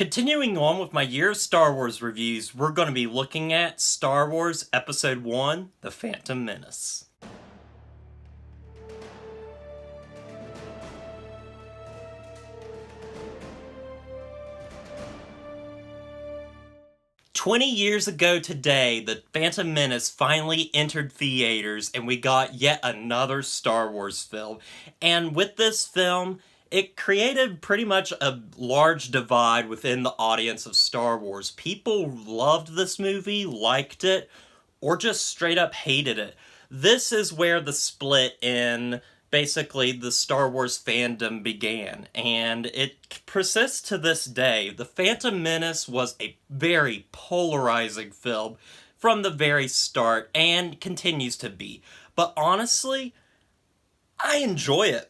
Continuing on with my year of Star Wars reviews, we're going to be looking at Star Wars Episode 1, The Phantom Menace. "20 years ago today, The Phantom Menace finally entered theaters, and we got yet another Star Wars film. And with this film, it created pretty much a large divide within the audience of Star Wars. People loved this movie, liked it, or just straight up hated it. This is where the split in basically the Star Wars fandom began, and it persists to this day. The Phantom Menace was a very polarizing film from the very start, and continues to be. But honestly, I enjoy it.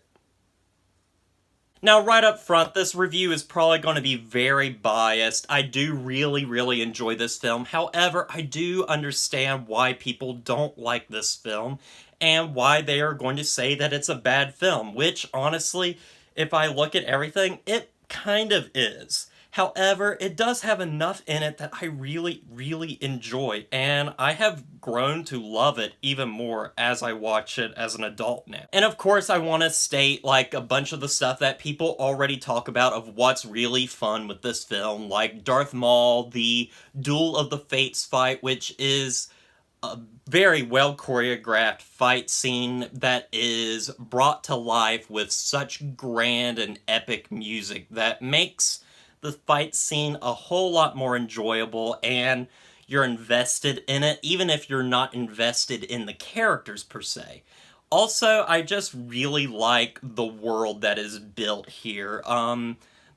Now, right up front, this review is probably going to be very biased. I do really enjoy this film. However, I do understand why people don't like this film and why they are going to say that it's a bad film, which, honestly, if I look at everything, it kind of is. However, it does have enough in it that I really enjoy, and I have grown to love it even more as I watch it as an adult now. And of course, I want to state, like, a bunch of the stuff that people already talk about of what's really fun with this film, like Darth Maul, the Duel of the Fates fight, which is a very well choreographed fight scene that is brought to life with such grand and epic music that makes the fight scene a whole lot more enjoyable, and you're invested in it, even if you're not invested in the characters per se. Also, I just really like the world that is built here.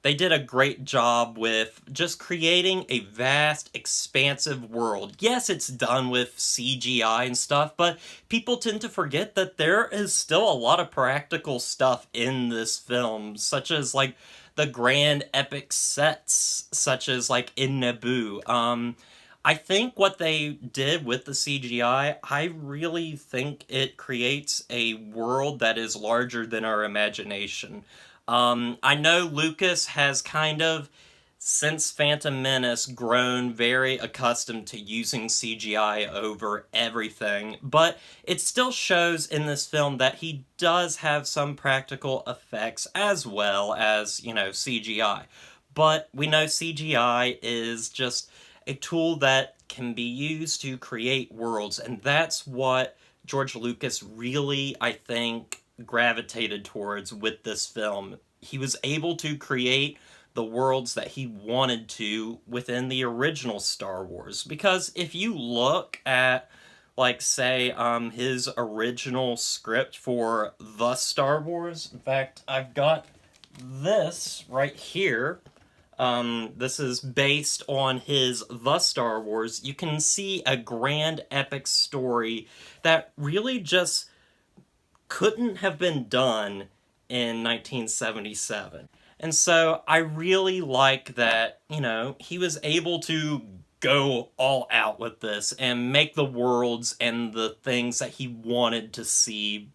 They did a great job with just creating a vast, expansive world. Yes, it's done with CGI and stuff, but people tend to forget that there is still a lot of practical stuff in this film, such as, like, the grand epic sets, such as, like, in Naboo. I think what they did with the CGI, I really think it creates a world that is larger than our imagination. I know Lucas has kind of, since Phantom Menace, grown very accustomed to using CGI over everything, but it still shows in this film that he does have some practical effects as well as, CGI. But we know CGI is just a tool that can be used to create worlds, and that's what George Lucas really, I think, gravitated towards with this film. He was able to create the worlds that he wanted to within the original Star Wars. Because if you look at, like, say, his original script for The Star Wars, in fact, I've got this right here. This is based on his The Star Wars. You can see a grand epic story that really just couldn't have been done in 1977. And so I really like that, he was able to go all out with this and make the worlds and the things that he wanted to see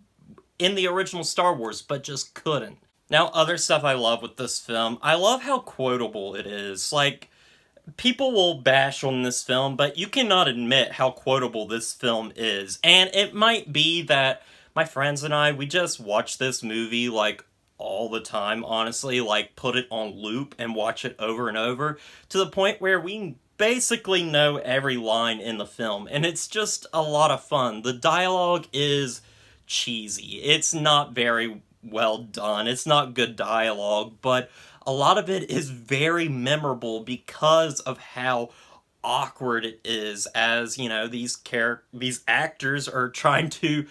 in the original Star Wars, but just couldn't. Now, other stuff I love with this film, I love how quotable it is. Like, people will bash on this film, but you cannot admit how quotable this film is. And it might be that my friends and I, we just watch this movie, like, all the time, honestly, like, put it on loop and watch it over and over, to the point where we basically know every line in the film, and it's just a lot of fun. The dialogue is cheesy. It's not very well done. It's not good dialogue, but a lot of it is very memorable because of how awkward it is, as, these actors are trying to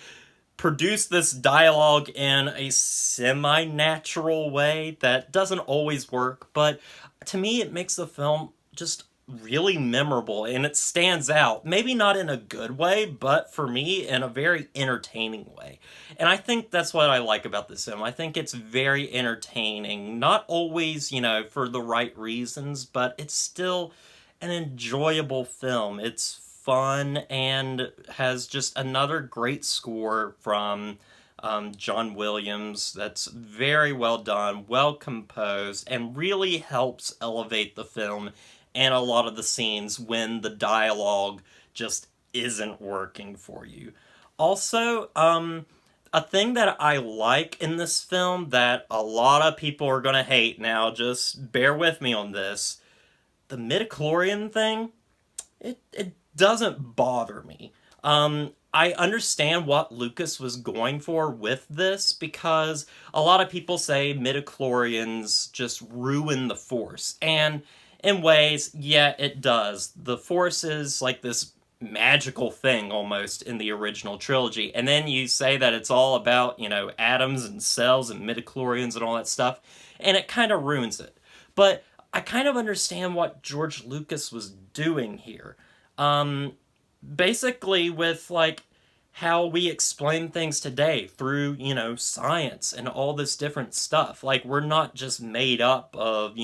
produce this dialogue in a semi-natural way that doesn't always work, but to me it makes the film just really memorable, and it stands out. Maybe not in a good way, but for me, in a very entertaining way. And I think that's what I like about this film. I think it's very entertaining. Not always, for the right reasons, but it's still an enjoyable film. It's fun and has just another great score from John Williams. That's very well done, well composed, and really helps elevate the film and a lot of the scenes when the dialogue just isn't working for you. Also, a thing that I like in this film that a lot of people are gonna hate now, just bear with me on this. The midichlorian thing, it doesn't bother me. I understand what Lucas was going for with this because a lot of people say midichlorians just ruin the Force. And in ways, yeah, it does. The Force is like this magical thing almost in the original trilogy. And then you say that it's all about, atoms and cells and midichlorians and all that stuff, and it kind of ruins it. But I kind of understand what George Lucas was doing here. Basically with like how we explain things today through, science and all this different stuff. Like we're not just made up of,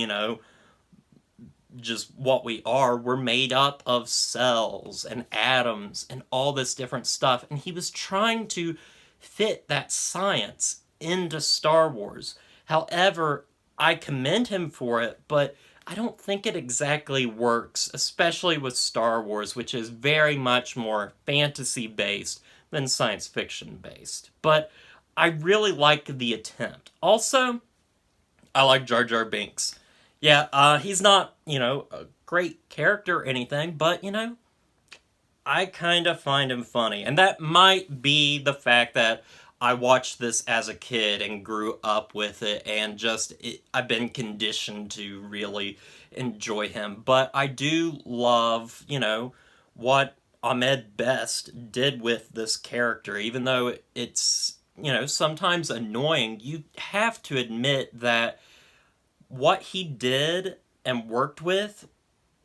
just what we are. We're made up of cells and atoms and all this different stuff. And he was trying to fit that science into Star Wars. However, I commend him for it, but I don't think it exactly works, especially with Star Wars, which is very much more fantasy-based than science fiction-based. But I really like the attempt. Also, I like Jar Jar Binks. Yeah, he's not, a great character or anything, but, I kind of find him funny. And that might be the fact that I watched this as a kid and grew up with it, and I've been conditioned to really enjoy him. But I do love, what Ahmed Best did with this character. Even though it's, sometimes annoying, you have to admit that what he did and worked with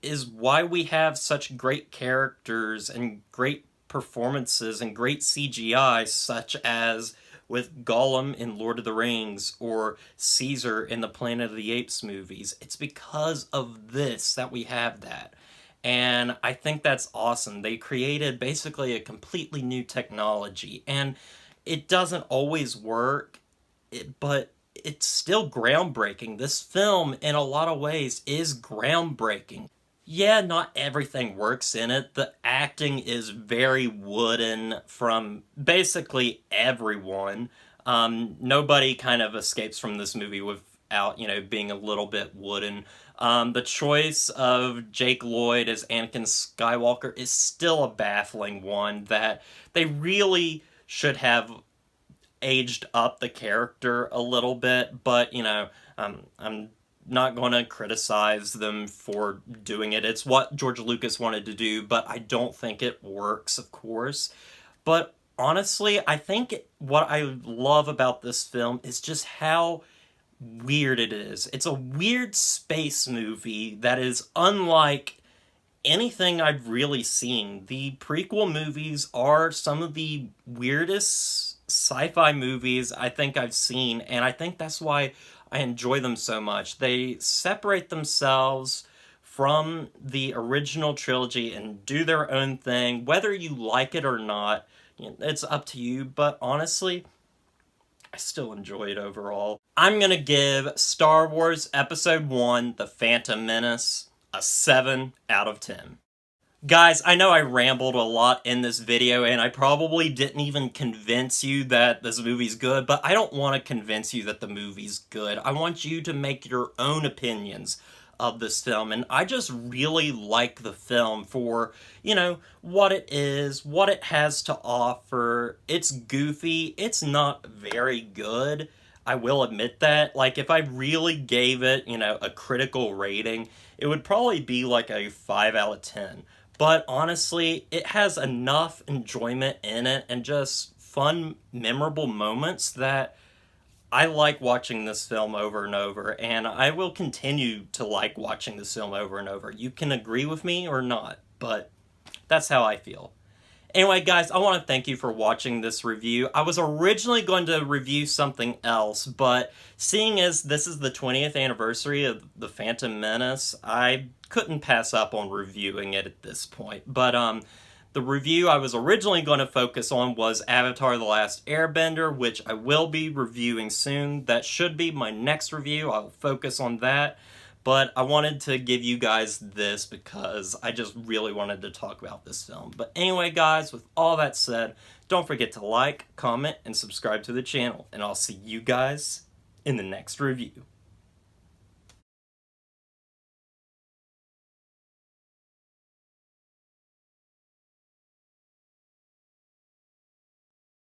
is why we have such great characters and great performances and great CGI, such as with Gollum in Lord of the Rings or Caesar in the Planet of the Apes movies. It's because of this that we have that. And I think that's awesome. They created basically a completely new technology, and it doesn't always work, but it's still groundbreaking. This film, in a lot of ways, is groundbreaking. Yeah, not everything works in it. The acting is very wooden from basically everyone. Nobody kind of escapes from this movie without, being a little bit wooden. The choice of Jake Lloyd as Anakin Skywalker is still a baffling one that they really should have aged up the character a little bit, but, I'm not going to criticize them for doing it. It's what George Lucas wanted to do, but I don't think it works, of course. But honestly, I think what I love about this film is just how weird it is. It's a weird space movie that is unlike anything I've really seen. The prequel movies are some of the weirdest sci-fi movies I think I've seen, and I think that's why I enjoy them so much. They separate themselves from the original trilogy and do their own thing. Whether you like it or not, it's up to you, but honestly, I still enjoy it overall. I'm gonna give Star Wars Episode 1, The Phantom Menace, a 7 out of 10. Guys, I know I rambled a lot in this video, and I probably didn't even convince you that this movie's good, but I don't want to convince you that the movie's good. I want you to make your own opinions of this film, and I just really like the film for, what it is, what it has to offer. It's goofy, it's not very good, I will admit that. Like, if I really gave it, a critical rating, it would probably be like a 5 out of 10. But honestly, it has enough enjoyment in it and just fun, memorable moments that I like watching this film over and over, and I will continue to like watching this film over and over. You can agree with me or not, but that's how I feel. Anyway, guys, I want to thank you for watching this review. I was originally going to review something else, but seeing as this is the 20th anniversary of The Phantom Menace, I couldn't pass up on reviewing it at this point. But the The review I was originally going to focus on was Avatar: The Last Airbender, which I will be reviewing soon. That should be my next review. I'll focus on that. But I wanted to give you guys this because I just really wanted to talk about this film. But anyway, guys, with all that said, don't forget to like, comment, and subscribe to the channel. And I'll see you guys in the next review.